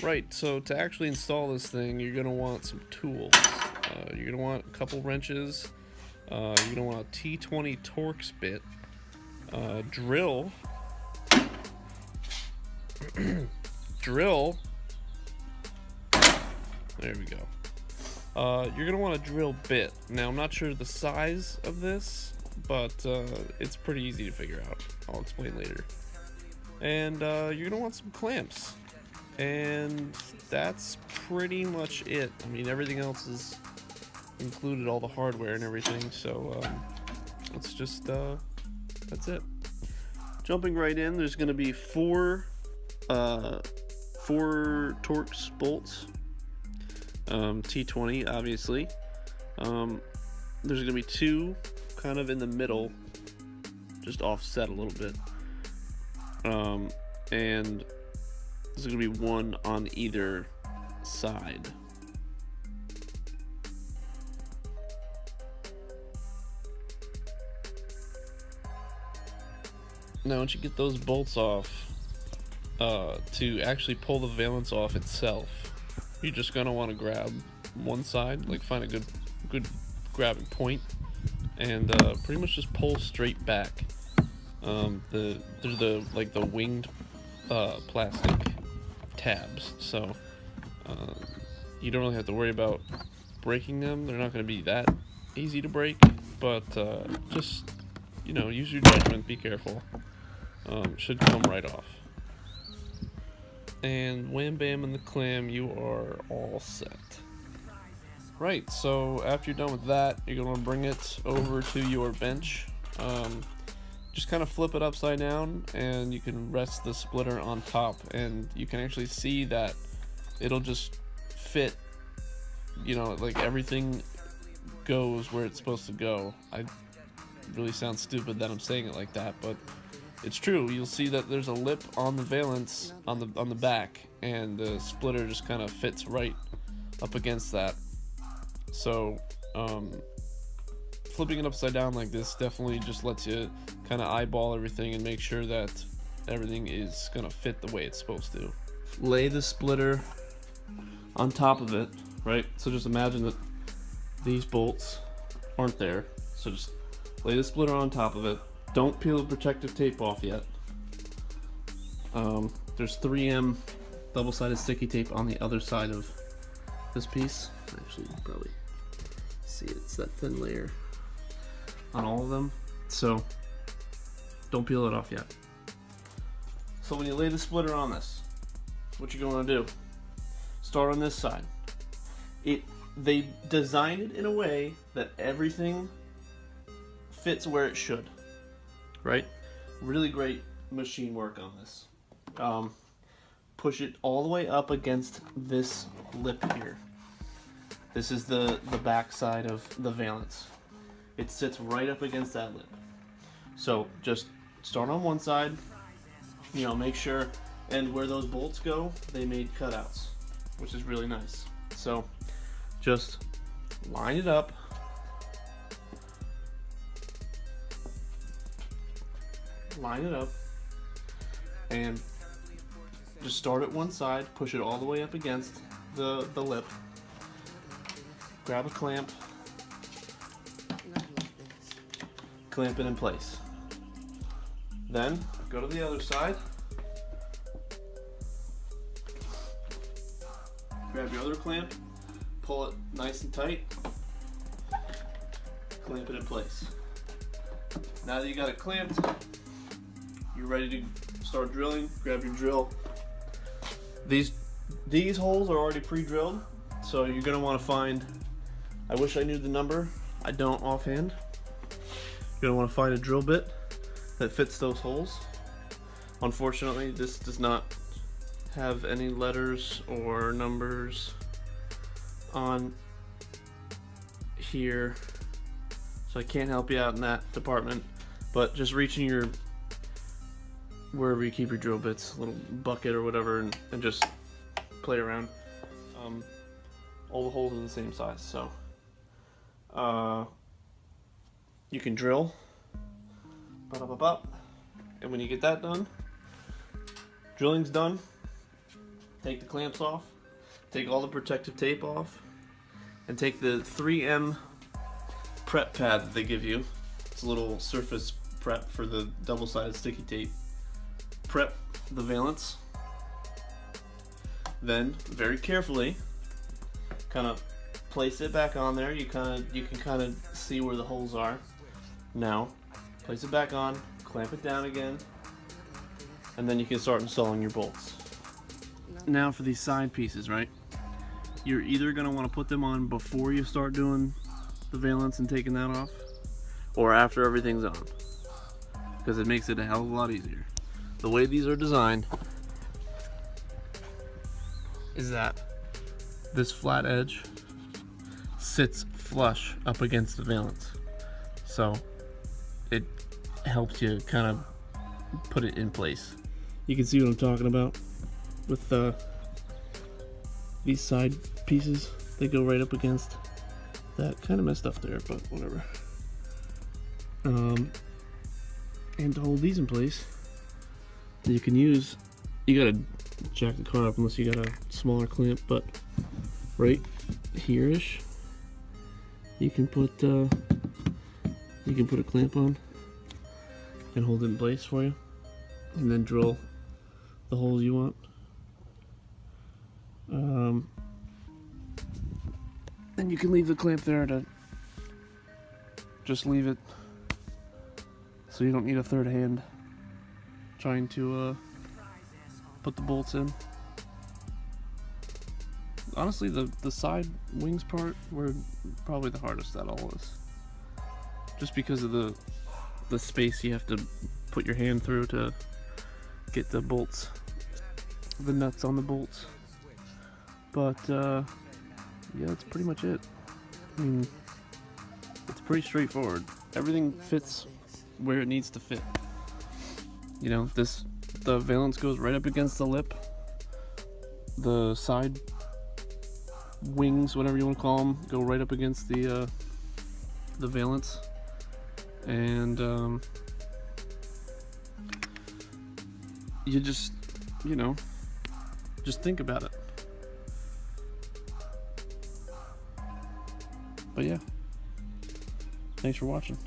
Right, so to actually install this thing, you're going to want some tools. You're going to want a couple wrenches. You're going to want a T20 Torx bit. Drill. Drill. There we go. You're going to want a drill bit. Now, I'm not sure the size of this, but it's pretty easy to figure out. I'll explain later. And you're going to want some clamps. And that's pretty much it. I mean, everything else is included, all the hardware and everything, so it's just that's it. Jumping right in, there's going to be four Torx bolts, T20 obviously. There's going to be two kind of in the middle, just offset a little bit, and there's going to be one on either side. Now once you get those bolts off, to actually pull the valance off itself, you're just going to want to grab one side, like find a good grabbing point, and pretty much just pull straight back. There's the winged plastic tabs, so you don't really have to worry about breaking them. They're not going to be that easy to break, but just, you know, use your judgment, be careful. Should come right off. And wham bam in the clam, you are all set. Right, so after you're done with that, you're going to bring it over to your bench. Just kind of flip it upside down, and you can rest the splitter on top, and you can actually see that it'll just fit, you know, like everything goes where it's supposed to go. I really sound stupid that I'm saying it like that, but it's true. You'll see that there's a lip on the valance on the back, and the splitter just kind of fits right up against that. So flipping it upside down like this definitely just lets you kind of eyeball everything and make sure that everything is gonna fit the way it's supposed to. Lay the splitter on top of it, right? So just imagine that these bolts aren't there. So just lay the splitter on top of it. Don't peel the protective tape off yet. There's 3M double-sided sticky tape on the other side of this piece. Actually, you can probably see it. It's that thin layer on all of them. So don't peel it off yet. So when you lay the splitter on this, what you're going to do, start on this side. They designed it in a way that everything fits where it should. Right? Really great machine work on this. Push it all the way up against this lip here. This is the back side of the valance. It sits right up against that lip. So just start on one side, you know, make sure, and where those bolts go, they made cutouts, which is really nice. So just line it up. Line it up, and just start at one side, push it all the way up against the lip, grab a clamp, clamp it in place. Then go to the other side, grab your other clamp, pull it nice and tight, clamp it in place. Now that you got it clamped, you're ready to start drilling. Grab your drill. These holes are already pre-drilled, so you're gonna want to find, I wish I knew the number, I don't offhand. You're gonna want to find a drill bit that fits those holes. Unfortunately, this does not have any letters or numbers on here, so I can't help you out in that department, but just reach in your, wherever you keep your drill bits, little bucket or whatever, and just play around. All the holes are the same size, so you can drill, and when you get that done, drilling's done, take the clamps off, take all the protective tape off, and take the 3M prep pad that they give you. It's a little surface prep for the double-sided sticky tape. Prep the valance. Then, very carefully, kind of place it back on there. You can kind of see where the holes are. Now, place it back on, clamp it down again, and then you can start installing your bolts. Now for these side pieces, right? You're either going to want to put them on before you start doing the valance and taking that off, or after everything's on, because it makes it a hell of a lot easier. The way these are designed is that this flat edge sits flush up against the valance, so it helps you kind of put it in place. You can see what I'm talking about with these side pieces. They go right up against that. Kind of messed up there, but whatever. And to hold these in place, you can use, you gotta jack the car up unless you got a smaller clamp, but right here-ish, you can put a clamp on and hold it in place for you, and then drill the hole you want. Then you can leave the clamp there to just leave it so you don't need a third hand trying to put the bolts in. Honestly, the side wings part were probably the hardest that all is, just because of the space you have to put your hand through to get the bolts, the nuts on the bolts. But yeah, that's pretty much it. I mean, it's pretty straightforward. Everything fits where it needs to fit. You know, the valance goes right up against the lip. The side wings, whatever you want to call them, go right up against the valance. And you just, you know, just think about it. But yeah, thanks for watching.